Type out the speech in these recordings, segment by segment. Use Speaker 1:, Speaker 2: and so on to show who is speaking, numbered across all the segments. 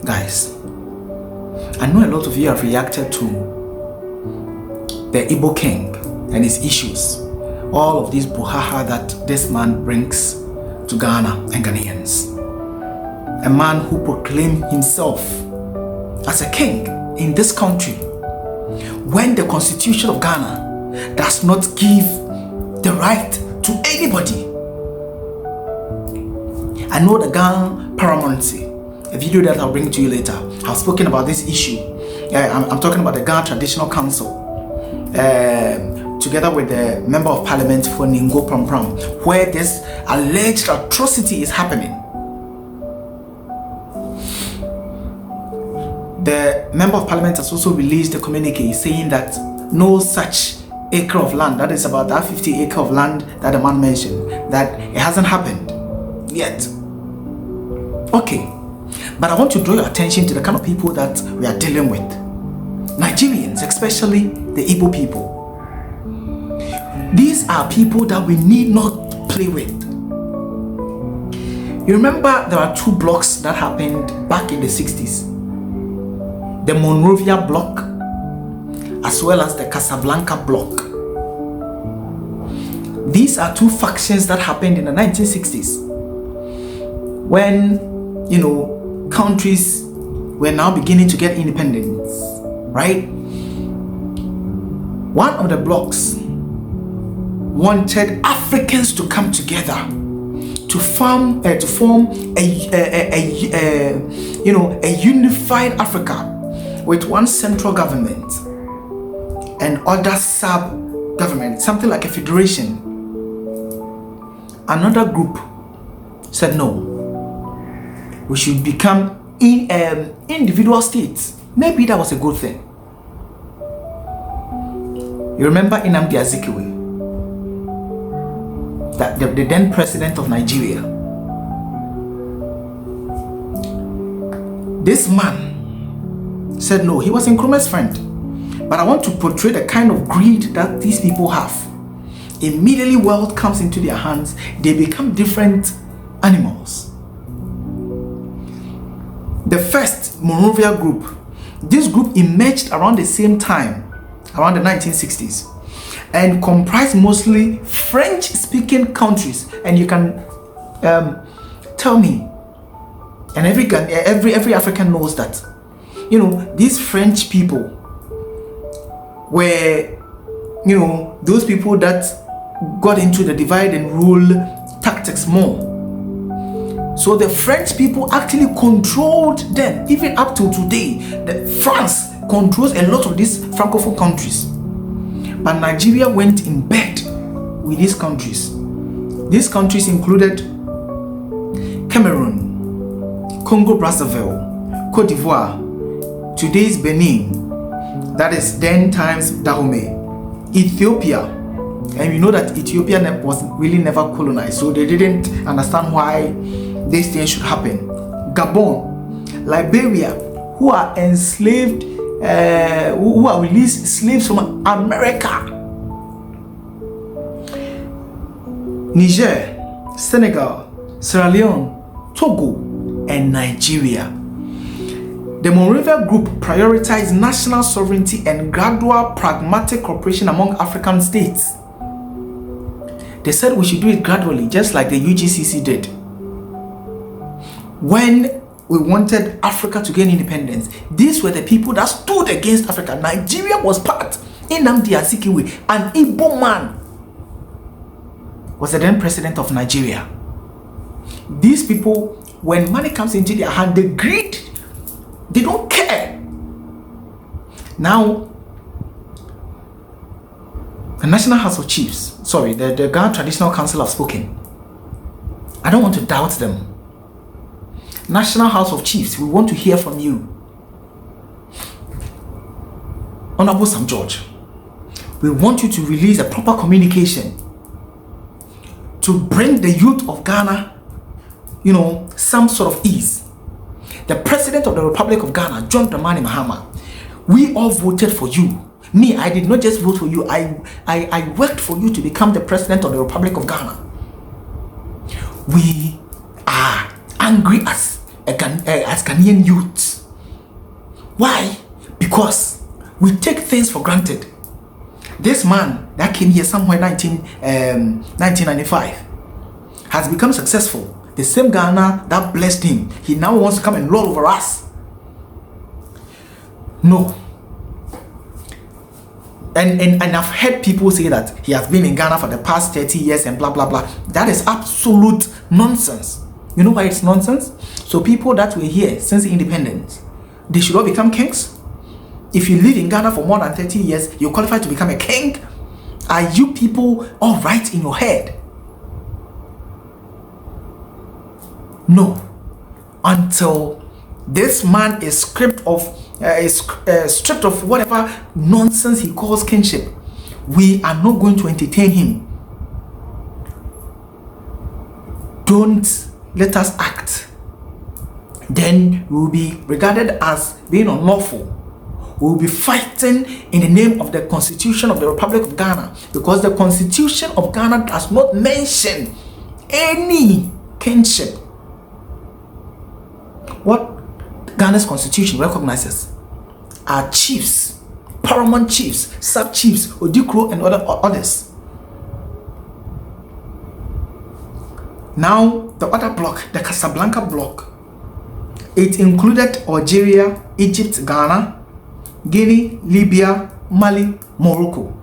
Speaker 1: Guys, I know a lot of you have reacted to the Igbo king and his issues. All of this brouhaha that this man brings to Ghana and Ghanaians. A man who proclaimed himself as a king in this country when the constitution of Ghana does not give the right to anybody. I know the Ghana paramountcy, a video that I'll bring to you later. I've spoken about this issue. I'm talking about the Ghana Traditional Council, together with the Member of Parliament for Ningo Pram Pram, where this alleged atrocity is happening. The Member of Parliament has also released a communique saying that no such acre of land, that is about that 50 acre of land that the man mentioned, that it hasn't happened yet. Okay, but I want to draw your attention to the kind of people that we are dealing with. Nigerians, especially the Igbo people. These are people that we need not play with. You remember there are two blocks that happened back in the 60s. The Monrovia block as well as the Casablanca block. These are two factions that happened in the 1960s when, countries were now beginning to get independence, right? One of the blocks wanted Africans to come together to form a unified Africa with one central government and other sub-government, something like a federation. Another group said no, we should become individual states. Maybe that was a good thing. You remember Nnamdi Azikiwe, that the then president of Nigeria. This man said no. He was Nkrumah's friend, but I want to portray the kind of greed that these people have. Immediately wealth comes into their hands, they become different animals. The first Monrovia group, this group emerged around the same time, around the 1960s, and comprised mostly French-speaking countries. And you can tell me, and every African knows that, these French people were, those people that got into the divide and rule tactics more. So the French people actually controlled them. Even up to today, France controls a lot of these Francophone countries. But Nigeria went in bed with these countries. These countries included Cameroon, Congo-Brazzaville, Cote d'Ivoire, today's Benin, that is then times Dahomey, Ethiopia, and we know that Ethiopia was really never colonized, so they didn't understand why this thing should happen. Gabon, Liberia, who are enslaved, who are released slaves from America, Niger, Senegal, Sierra Leone, Togo, and Nigeria. The Monrovia Group prioritized national sovereignty and gradual pragmatic cooperation among African states. They said we should do it gradually, just like the UGCC did. When we wanted Africa to gain independence, these were the people that stood against Africa. Nigeria was part. Nnamdi Azikiwe, an Igbo man, was the then president of Nigeria. These people, when money comes into their hand, they greed. They don't care. Now, the National House of Chiefs, the Ghana Traditional Council have spoken. I don't want to doubt them. National House of Chiefs, we want to hear from you. Honorable Sam George, we want you to release a proper communication to bring the youth of Ghana, some sort of ease. The President of the Republic of Ghana, John Dramani Mahama, we all voted for you. Me, I did not just vote for you. I worked for you to become the President of the Republic of Ghana. We are angry as Ghanaian youths. Why? Because we take things for granted. This man that came here somewhere 1995 has become successful. The same Ghana that blessed him, he now wants to come and lord over us. No. And I've heard people say that he has been in Ghana for the past 30 years and blah blah blah. That is absolute nonsense. You know why it's nonsense? So people that were here since independence, they should all become kings. If you live in Ghana for more than 30 years, you're qualified to become a king. Are you people all right in your head? No. Until this man is stripped of whatever nonsense he calls kingship, we are not going to entertain him. Don't let us act. Then we will be regarded as being unlawful. We will be fighting in the name of the Constitution of the Republic of Ghana, because the Constitution of Ghana does not mention any kingship. What Ghana's Constitution recognizes are chiefs, paramount chiefs, sub-chiefs, Odikro and others. Now, the other block, the Casablanca block, it included Algeria, Egypt, Ghana, Guinea, Libya, Mali, Morocco.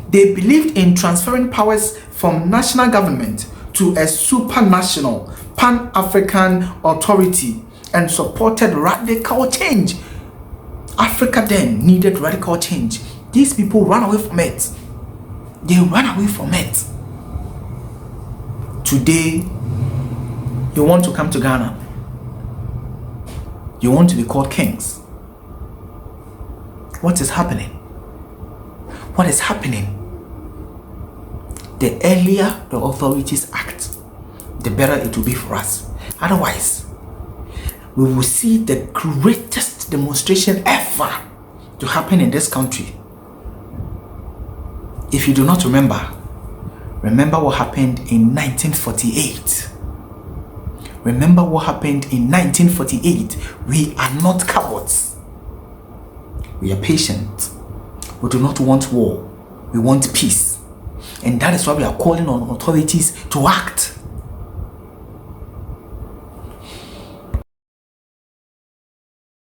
Speaker 1: They believed in transferring powers from national government to a supranational, pan-African authority and supported radical change. Africa then needed radical change. These people ran away from it. They ran away from it. Today, you want to come to Ghana. You want to be called kings. What is happening? What is happening? The earlier the authorities act, the better it will be for us. Otherwise, we will see the greatest demonstration ever to happen in this country. If you do not remember what happened in 1948. Remember what happened in 1948. We are not cowards. We are patient. We do not want war. We want peace. And that is why we are calling on authorities to act.